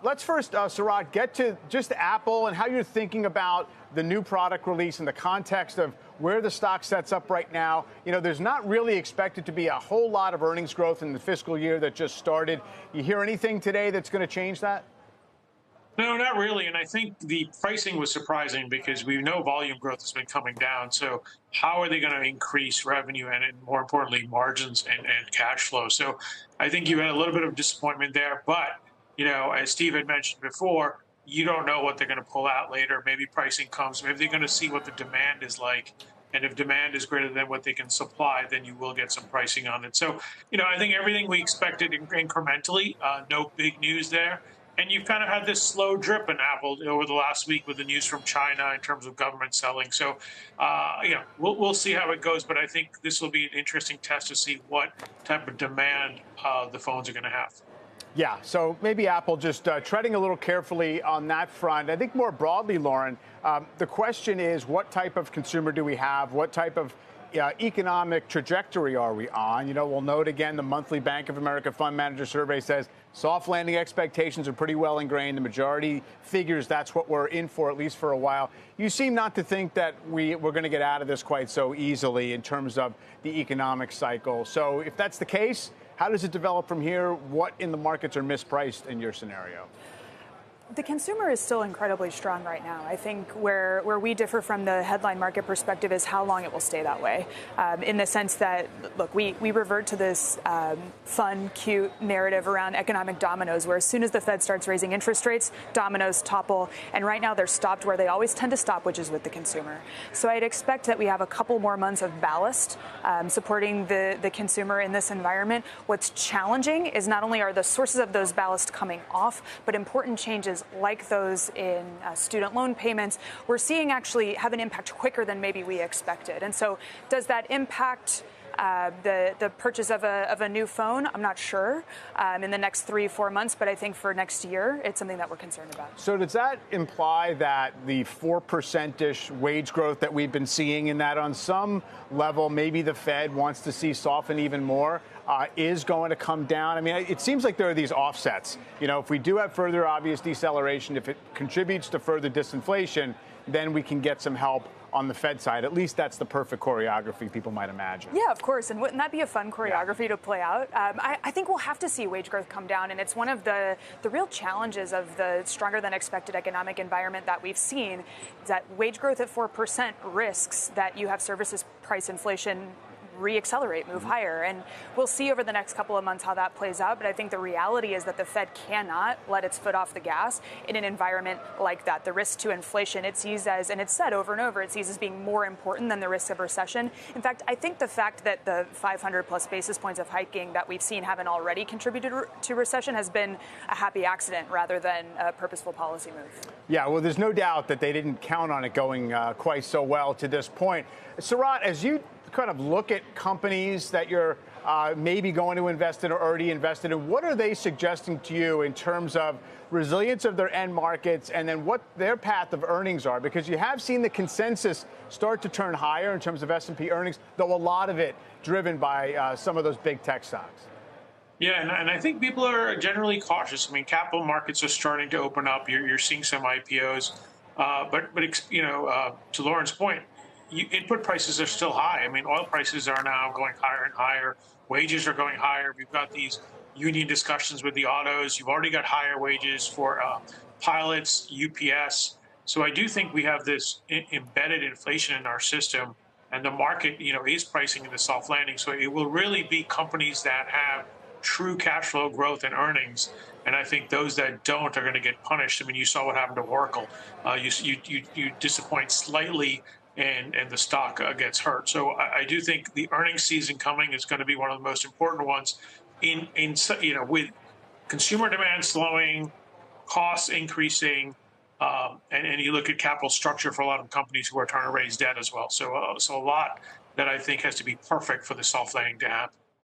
Let's first, Sarat, get to just Apple and how you're thinking about the new product release in the context of where the stock sets up right now. You know, there's not really expected to be a whole lot of earnings growth in the fiscal year that just started. You hear anything today that's going to change that? No, not really. And I think the pricing was surprising because we know volume growth has been coming down. So how are they going to increase revenue and more importantly, margins and cash flow? So I think you had a little bit of disappointment there. But, you know, as Steve had mentioned before, you don't know what they're going to pull out later. Maybe pricing comes. Maybe they're going to see what the demand is like. And if demand is greater than what they can supply, then you will get some pricing on it. So, you know, I think everything we expected incrementally, no big news there. And you've kind of had this slow drip in Apple over the last week with the news from China in terms of government selling. So, we'll see how it goes. But I think this will be an interesting test to see what type of demand the phones are going to have. Yeah, so maybe Apple just treading a little carefully on that front. I think more broadly, Lauren, the question is, what type of consumer do we have? What type of economic trajectory are we on? You know, we'll note again, the monthly Bank of America Fund Manager Survey says soft landing expectations are pretty well ingrained. The majority figures that's what we're in for, at least for a while. You seem not to think that we're going to get out of this quite so easily in terms of the economic cycle. So if that's the case, how does it develop from here? What in the markets are mispriced in your scenario? The consumer is still incredibly strong right now. I think where we differ from the headline market perspective is how long it will stay that way. In the sense that, look, we revert to this fun, cute narrative around economic dominoes, where as soon as the Fed starts raising interest rates, dominoes topple. And right now they're stopped where they always tend to stop, which is with the consumer. So I'd expect that we have a couple more months of ballast supporting the consumer in this environment. What's challenging is not only are the sources of those ballast coming off, but important changes like those in student loan payments, we're seeing actually have an impact quicker than maybe we expected. And so does that impact the purchase of a new phone? I'm not sure in the next 3-4 months, but I think for next year, it's something that we're concerned about. So does that imply that the 4%-ish wage growth that we've been seeing in that on some level, maybe the Fed wants to see soften even more, is going to come down? I mean, it seems like there are these offsets. You know, if we do have further obvious deceleration, if it contributes to further disinflation, then we can get some help on the Fed side. At least that's the perfect choreography people might imagine. Yeah, of course. And wouldn't that be a fun choreography to play out? I think we'll have to see wage growth come down. And it's one of the real challenges of the stronger than expected economic environment that we've seen, that wage growth at 4% risks that you have services price inflation reaccelerate, move higher. And we'll see over the next couple of months how that plays out. But I think the reality is that the Fed cannot let its foot off the gas in an environment like that. The risk to inflation, it sees as, and it's said over and over, it sees as being more important than the risk of recession. In fact, I think the fact that the 500 plus basis points of hiking that we've seen haven't already contributed to recession has been a happy accident rather than a purposeful policy move. Yeah, well, there's no doubt that they didn't count on it going quite so well to this point. Sarat, as you kind of look at companies that you're maybe going to invest in or already invested in, what are they suggesting to you in terms of resilience of their end markets and then what their path of earnings are? Because you have seen the consensus start to turn higher in terms of S&P earnings, though a lot of it driven by some of those big tech stocks. Yeah, and I think people are generally cautious. I mean, capital markets are starting to open up. You're seeing some IPOs, but you know, to Lauren's point, input prices are still high. I mean, oil prices are now going higher and higher. Wages are going higher. We've got these union discussions with the autos. You've already got higher wages for pilots, UPS. So I do think we have this embedded inflation in our system, and the market, you know, is pricing in the soft landing. So it will really be companies that have true cash flow growth and earnings. And I think those that don't are going to get punished. I mean, you saw what happened to Oracle. You disappoint slightly, and the stock gets hurt. So I do think the earnings season coming is going to be one of the most important ones. In you know, with consumer demand slowing, costs increasing, and you look at capital structure for a lot of companies who are trying to raise debt as well. So a lot that I think has to be perfect for the soft landing to happen.